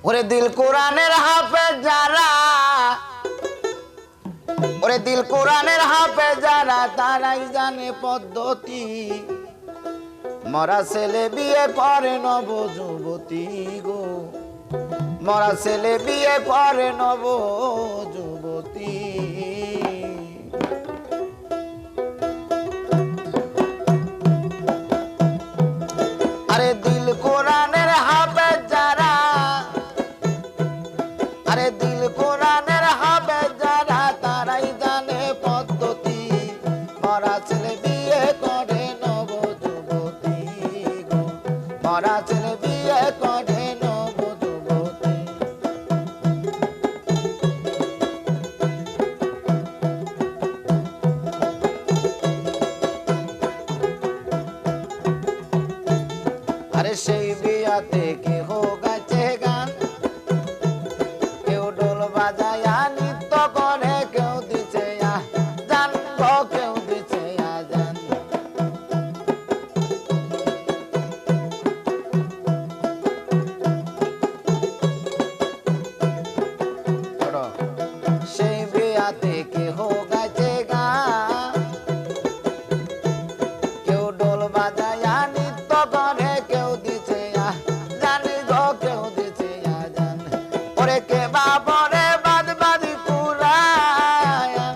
ওরে দিল কোরআনের হাফেজ যারা, ওরে দিল কোরআনের হাফেজ যারা, তারাই জানে পদ্ধতি। মরা ছেলে বিয়ে করে নব যুবতী গো, মরা ছেলে বিয়ে করে নব যুবতী। আরে দিল কোরআনের হাফেজ যারা, আরে দিল কোরআনের হাফেজ যারা, তারাই জানে পদ্ধতি। মরা ছেলে বিয়ে করে নব যুবতী গো, মরা ছেলে বিয়ে করে নব যুবতী। আরে সেই বিয়াতে কেহ গাইছে গান, কেউ ঢোল বাজায়া নৃত্য করে, কেউ দিছে আজান গো, কেউ দিছে আজান। সেই বিয়াতে কেহ গাইছে গান, কেউ ঢোল বাজায়া নৃত্য করে, কেউ দিছে আজান গো, কেউ দিছে আজান। ওরে কে বাবরে বাদ বাদি কুরান,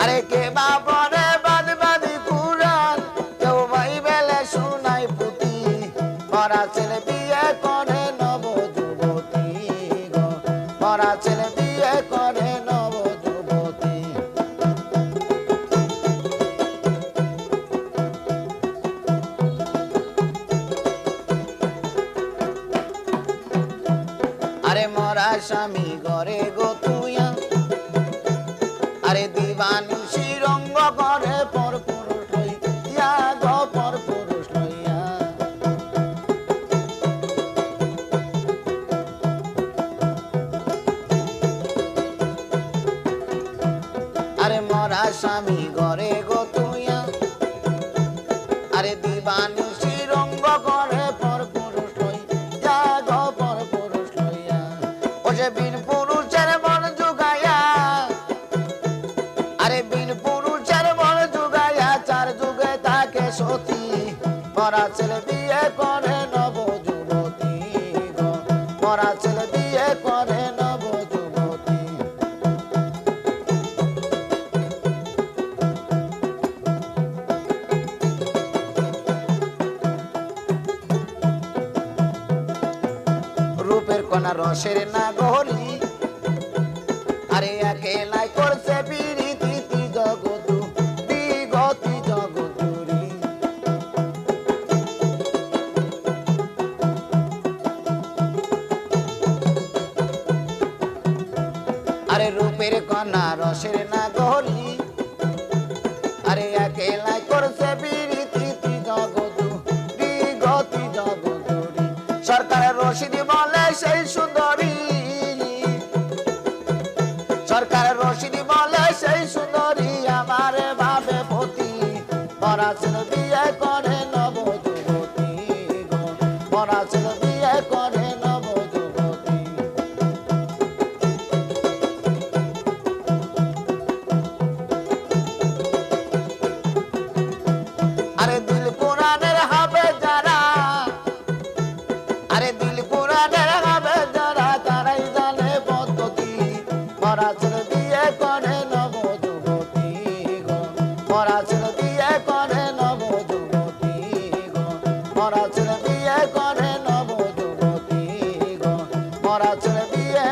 আরে কে বাবরে বাদ বাদি কুরান, কেউ বাইবেলে শুনাই পুঁথি। মরা ছেলে বিয়ে করে নব যুবতী গো, মরা ছেলে বিয়ে করে নব যুবতী। আরে মরা স্বামী ঘরে গো তুইয়া, আরে দিবানিশি রঙ্গ করে পর পুরুষ লইয়া গো, পর পুরুষ লইয়া। আরে মরা স্বামী ঘরে গো তুইয়া, আরে দিবানিশি রঙ্গ করে পর পুরুষ লইয়া গো, পর পুরুষ লইয়া। ও যে বীর পুরুষের মন জুগাইয়া, আরে বীর পুরুষের মন জুগাইয়া, চার যুগে তাকে সতী। মরা ছেলে বিয়ে করে নব যুবতী গো, মরা ছেলে বিয়ে করে নব যুবতী। রূপের কণা রসের না গহরি, আরে একেলাই করছে বিরীতি জগতু বিগতি জগতুরি। আরে রূপের কণা রসের না গহরি, আরে একেলাই করছে বিরীতি জগতু বিগতি জগতুরি। সরকারের রশিদি বলে সেই সুন্দরী, সরকারের রশিদি বলে সেই সুন্দরী, আমারে ভাবে পতি। মরা ছেলে বিয়ে করে নব যুবতী গো, মরা ছেলে বিয়ে করে নব যুবতী। আরে দিল কোরআনের হাফেজ যারা, আরে দিল কোরআনের হাফেজ যারা, তারাই জানে পদ্ধতি। মরা ছেলে বিয়ে করে নব যুবতী গো, মরা ছেলে বিয়ে করে নব যুবতী গো, মরা ছেলে বিয়ে করে নব যুবতী গো, মরা ছেলে বিয়ে